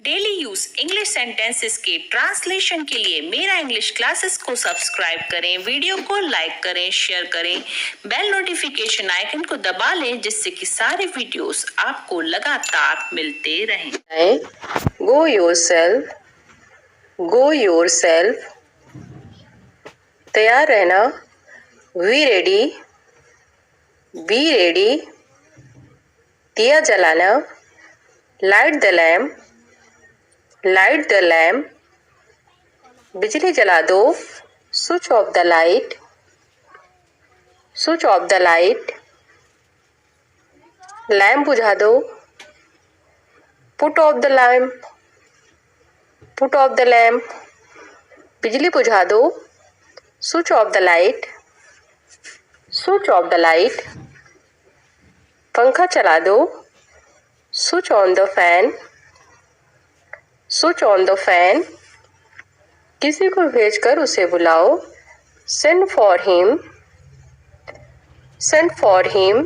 Daily use English sentences के translation के लिए मेरा इंग्लिश क्लासेस को सब्सक्राइब करें, वीडियो को लाइक करें, शेयर करें, बेल नोटिफिकेशन आइकन को दबा लें जिससे कि सारे वीडियोस आपको लगातार मिलते रहें। Go yourself, go yourself. तैयार रहना, be ready, be ready. दिया जलाना, light the lamp, light the lamp. बिजली जला दो, switch off the light, switch off the light. Lamp बुझा दो, put off the lamp, put off the lamp. बिजली बुझा दो, switch off the light, switch off the light. पंखा चला दो, switch on the fan, switch on the fan. किसी को भेजकर उसे बुलाओ, send for him, send for him.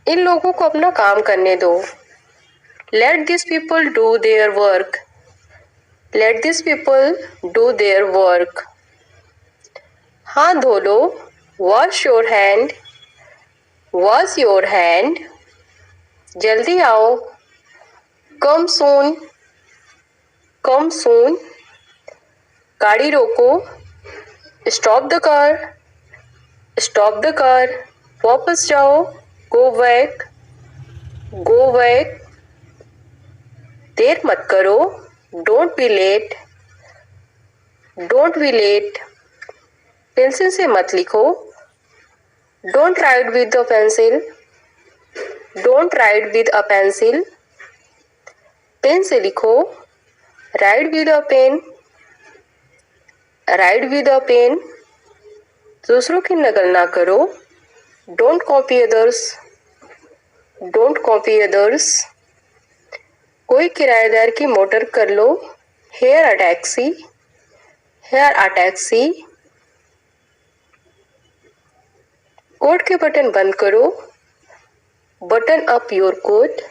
इन लोगों को अपना काम करने दो, let these people do their work, let these people do their work. हाथ धो लो, wash your hand, wash your hand. जल्दी आओ, come soon, come soon. गाड़ी रोको, stop the car, stop the car. वापस जाओ, go back, go back. देर मत करो, don't be late, don't be late. Pencil से मत लिखो, don't write with a pencil, don't write with a pencil. Pen से लिखो, write with a pen, write with a pen. दूसरों की नकल ना करो, don't copy others, don't copy others. कोई किराएदार की मोटर कर लो, here a taxi, here a taxi. Coat के बटन बंद करो, button up your coat,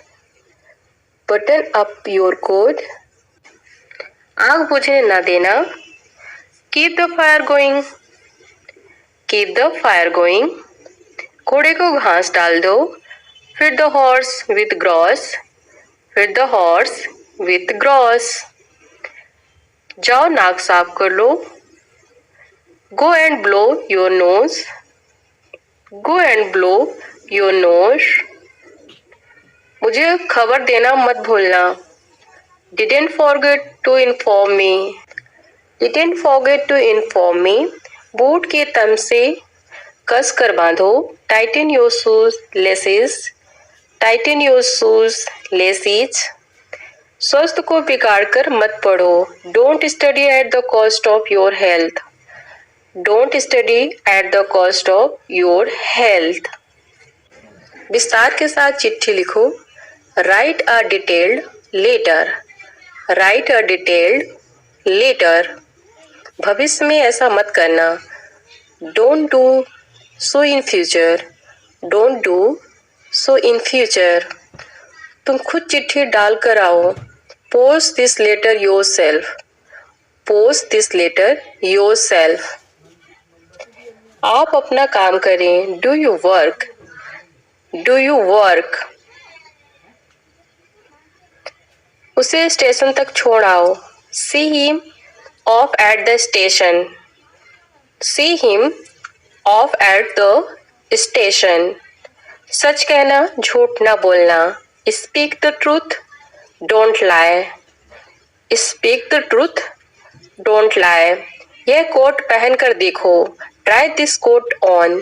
button up your coat. आग बुझने ना देना, keep the fire going, keep the fire going. घोड़े को घास डाल दो, feed the horse with grass, feed the horse with grass. जाओ नाक साफ कर लो, go and blow your nose, go and blow your nose. मुझे खबर देना मत भूलना, didn't forget to inform me, didn't forget to inform me. Boot के तम से कस कर बांधो, tighten your shoes laces, tighten your shoes laces. स्वास्थ्य को बिगाड़ कर मत पढ़ो, don't study at the cost of your health, don't study at the cost of your health. विस्तार के साथ चिट्ठी लिखो, write a detailed letter, write a detailed letter. भविष्य में ऐसा मत करना, don't do so in future, don't do so in future. तुम खुद चिट्ठी डाल कर आओ, post this letter yourself, post this letter yourself. आप अपना काम करें, do you work, do you work. उसे स्टेशन तक छोड़ आओ, see him off at the station, see him off at the station. सच कहना, झूठ ना बोलना, speak the truth, don't lie, speak the truth, don't lie. यह कोट पहन कर देखो, try this coat on,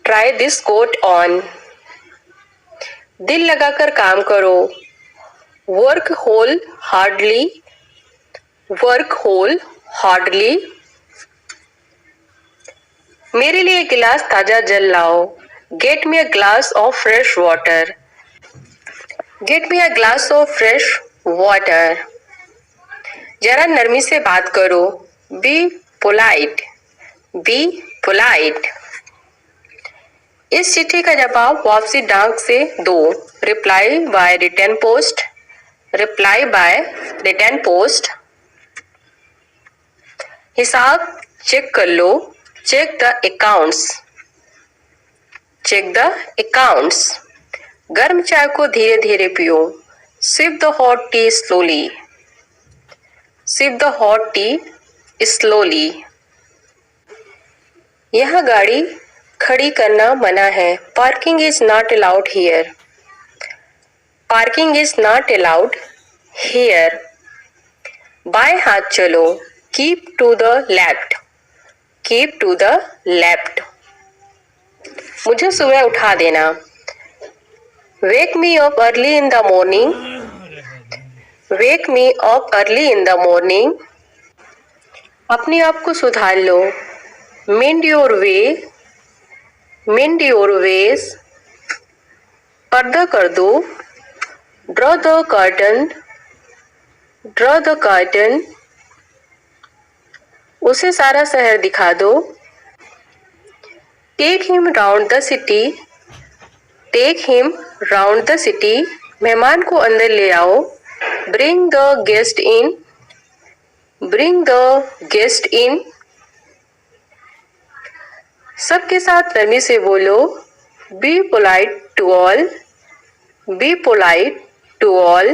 try this coat on. दिल लगाकर काम करो, work wholeheartedly, work wholeheartedly. मेरे लिए गिलास ताजा जल लाओ, get me a glass of fresh water, get me a glass of fresh water. जरा नरमी से बात करो, be polite, be polite. इस चिट्ठी का जवाब वापसी डाक से दो। Reply by return post. Reply by return post. हिसाब चेक कर लो। Check the accounts. Check the accounts. गर्म चाय को धीरे धीरे पियो। Sip the hot tea slowly. Sip the hot tea slowly. यह गाड़ी खड़ी करना मना है। Parking is not allowed here. Parking is not allowed here. बाएं हाथ चलो। Keep to the left. Keep to the left. मुझे सुबह उठा देना। Wake me up early in the morning. Wake me up early in the morning. अपने आप को सुधार लो। Mend your way. Mend your ways. पर्दा कर दो। Draw the curtain. Draw the curtain. उसे सारा शहर दिखा दो। Take him round the city. Take him round the city. मेहमान को अंदर ले आओ। Bring the guest in. Bring the guest in. सबके साथ नरमी से बोलो। Be polite to all. B polite to all.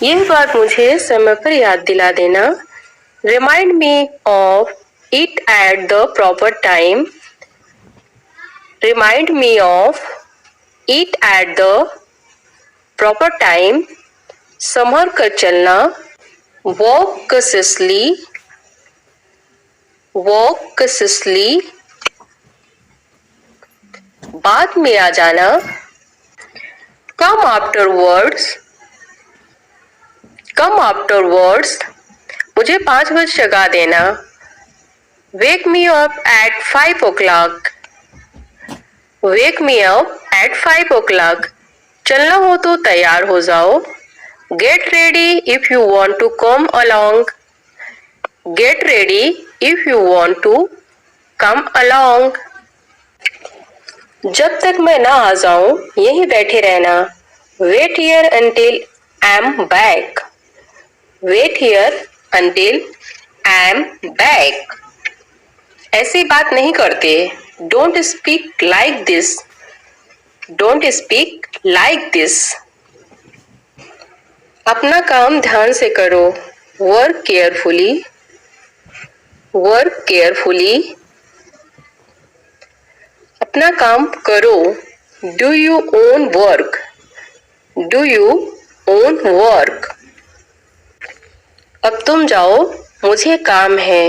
यह बात मुझे समय पर याद दिला देना। Remind me of it at the proper time. Remind me of it at the proper time. संभल कर चलना। Walk cautiously. Walk cautiously. बाद में आ जाना। Come afterwards. Come afterwards. मुझे 5 बजे जगा देना। Wake me up at 5 o'clock। Wake me up at 5 o'clock। चलना हो तो तैयार हो जाओ। Get ready if you want to come along. Get ready if you want to come along. जब तक मैं ना आ जाऊं यहीं बैठे रहना। Wait here until I am back. Wait here until I am back. ऐसी बात नहीं करते। Don't speak like this. Don't speak like this. अपना काम ध्यान से करो। Work carefully. Work carefully. अपना काम करो। Do you own work. Do you own work. अब तुम जाओ मुझे काम है।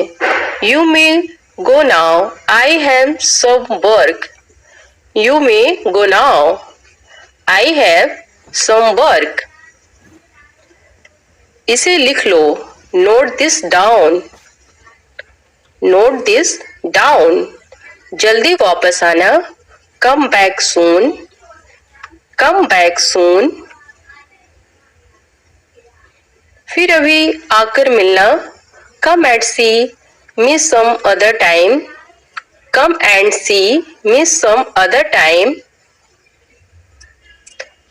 You may go now I have some work. You may go now I have some work. इसे लिख लो। Note this down. Note this down. जल्दी वापस आना। Come back soon. Come back soon. फिर अभी आकर मिलना। Come and see me some other time. Come and see me some other time.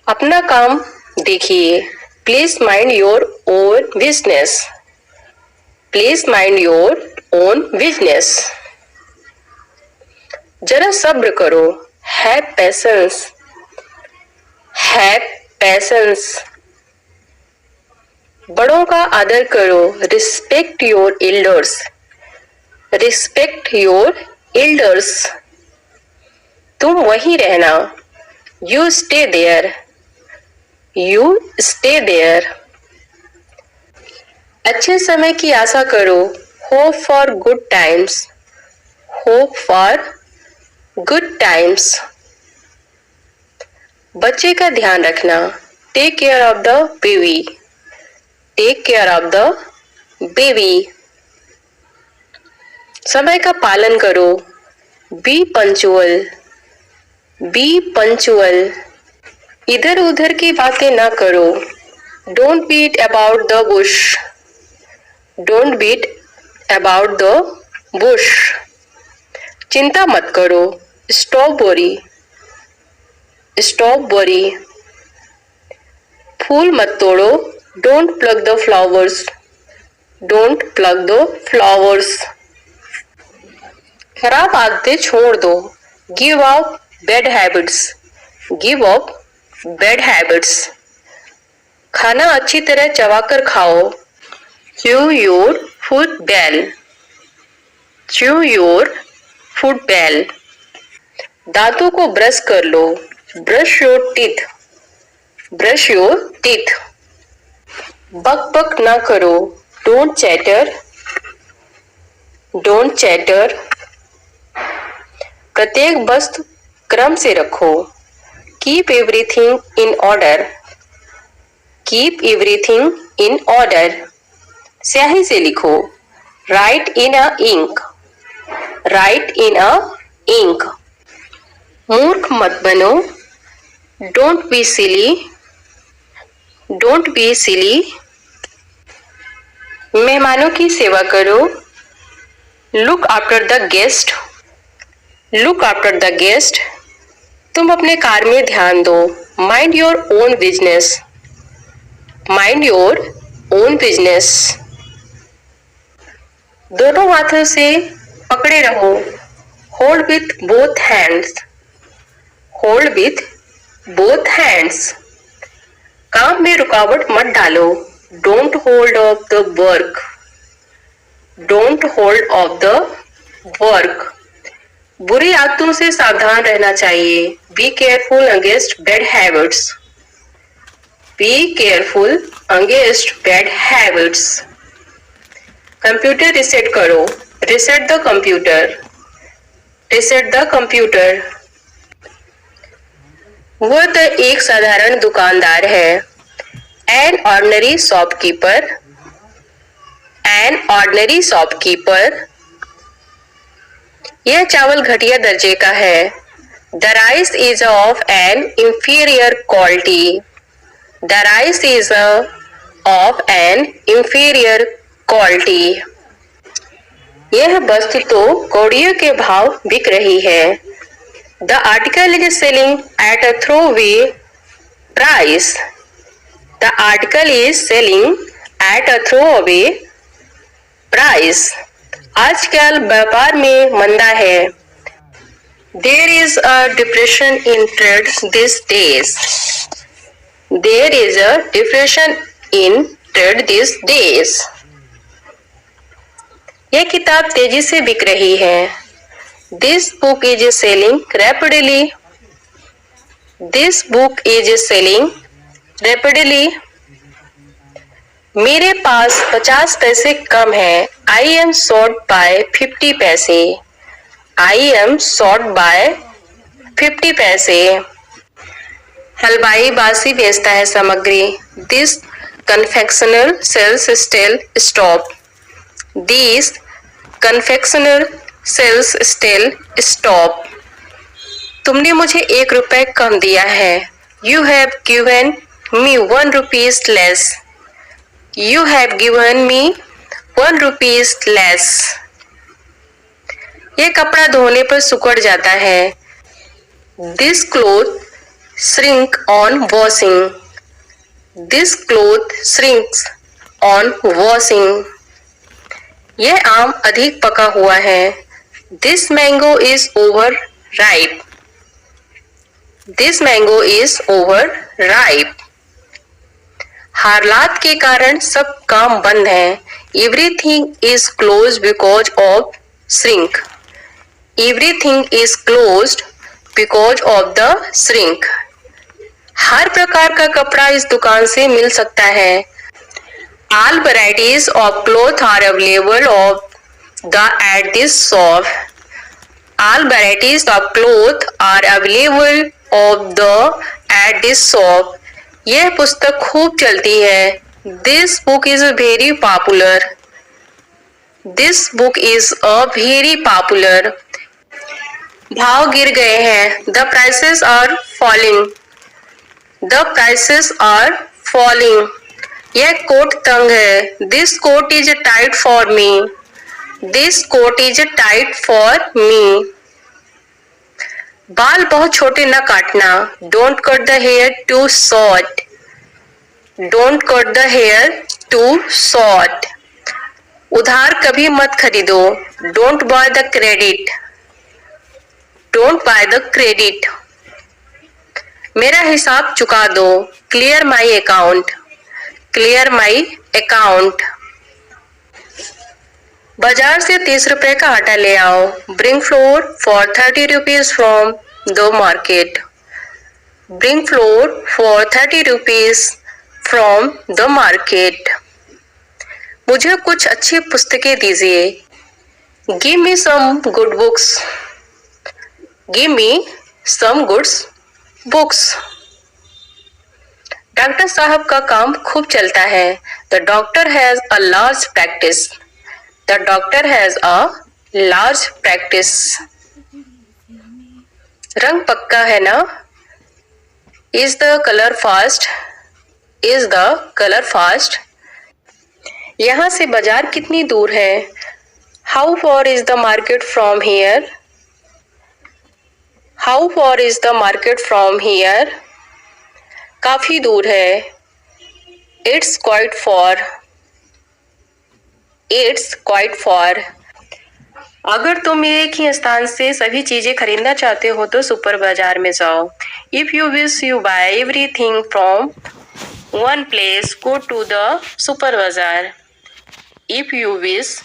अपना काम देखिए। Please mind your own business. Please mind your own business. जरा सब्र करो। Have patience. Have patience. बड़ों का आदर करो। Respect your elders. Respect your elders. तुम वहीं रहना। You stay there. You stay there. अच्छे समय की आशा करो। Hope for good times. Hope for good times. बच्चे का ध्यान रखना। Take care of the baby. Take care of the baby. समय का पालन करो। Be punctual. Be punctual. इधर उधर की बातें ना करो। Don't beat about the bush. Don't beat about the bush. चिंता मत करो, स्टॉप वरी, स्टॉप वरी। फूल मत तोड़ो, don't pluck the flowers, don't pluck the flowers. खराब आदतें छोड़ दो, give up bad habits, give up bad habits. खाना अच्छी तरह चबाकर खाओ, chew your food well, chew your food well. दांतों को ब्रश कर लो, brush your teeth, brush your teeth. बक बक ना करो, डोंट चैटर, डोंट चैटर। प्रत्येक वस्तु क्रम से रखो, keep everything in order, keep everything in order. स्याही से लिखो, राइट इन अ इंक, राइट इन अ इंक। मूर्ख मत बनो, don't be silly, don't be silly. मेहमानों की सेवा करो, look after the guest, look after the guest. तुम अपने कार्य में ध्यान दो, mind your own business, mind your own business. दोनों हाथों से पकड़े रहो, hold with both hands, hold with both hands. काम में रुकावट मत डालो, don't hold off the work, don't hold off the work. बुरी आदतों से सावधान रहना चाहिए, be careful against bad habits, be careful against bad habits. Computer reset करो, reset the computer, reset the computer. वह तो एक साधारण दुकानदार है, an ordinary shopkeeper, an ordinary shopkeeper. यह चावल घटिया दर्जे का है, the rice is of an inferior quality, the rice is of an inferior quality. यह वस्तु तो कौड़ियों के भाव बिक रही है, the article is selling at a throwaway price, the article is selling at a throwaway price. आजकल व्यापार में मंदा है, there is a depression in trade this days, there is a depression in trade this days. यह किताब तेजी से बिक रही है, this book is selling rapidly, this book is selling rapidly. मेरे पास 50 पैसे कम है, आई एम शॉर्ट बाय 50 पैसे, आई एम शॉर्ट बाय 50 पैसे। हलवाई बासी बेचता है सामग्री, this confectioner sells still stock, this confectioner sells still stock. तुमने मुझे 1 रुपए कम दिया है, you have given me 1 rupees less, you have given me 1 rupees less। यह कपड़ा धोने पर सिकुड़ जाता है, this cloth shrink on washing, this cloth shrinks on washing। यह आम अधिक पका हुआ है, this mango is over ripe, this mango is over ripe। हालात के कारण सब काम बंद है, everything is close because of shrink, everything is closed because of the shrink. हर प्रकार का कपड़ा इस दुकान से मिल सकता है, all varieties of cloth are available of the at this shop, all varieties of cloth are available of the at this shop. यह पुस्तक खूब चलती है, this book is very popular, this book is a very popular. भाव गिर गए हैं, the prices are falling, the prices are falling. यह कोट तंग है, this coat is tight for me, this coat is tight for me. बाल बहुत छोटे न काटना, don't cut the hair too short, don't cut the hair too short. उधार कभी मत खरीदो, don't buy the credit, don't buy the credit. मेरा हिसाब चुका दो, clear my account, clear my account. बाजार से 30 रुपए का आटा ले आओ, bring flour for 30 rupees from the market, bring flour for 30 rupees from the market. मुझे कुछ अच्छी पुस्तकें दीजिए, give me some good books, give me some goods books. Doctor साहब का काम खूब चलता है, the doctor has a large practice, the doctor has a large practice. रंग पक्का है ना, is the colour fast, is the colour fast. यहाँ से बाजार कितनी दूर है, how for is the market from here, how for is the market from here. काफी दूर है, it's quiet for, it's quiet for. अगर तुम एक ही स्थान से सभी चीजें खरीदना चाहते हो तो सुपर बाजार में जाओ। If you wish you buy everything from one place, go to the super bazaar. If you wish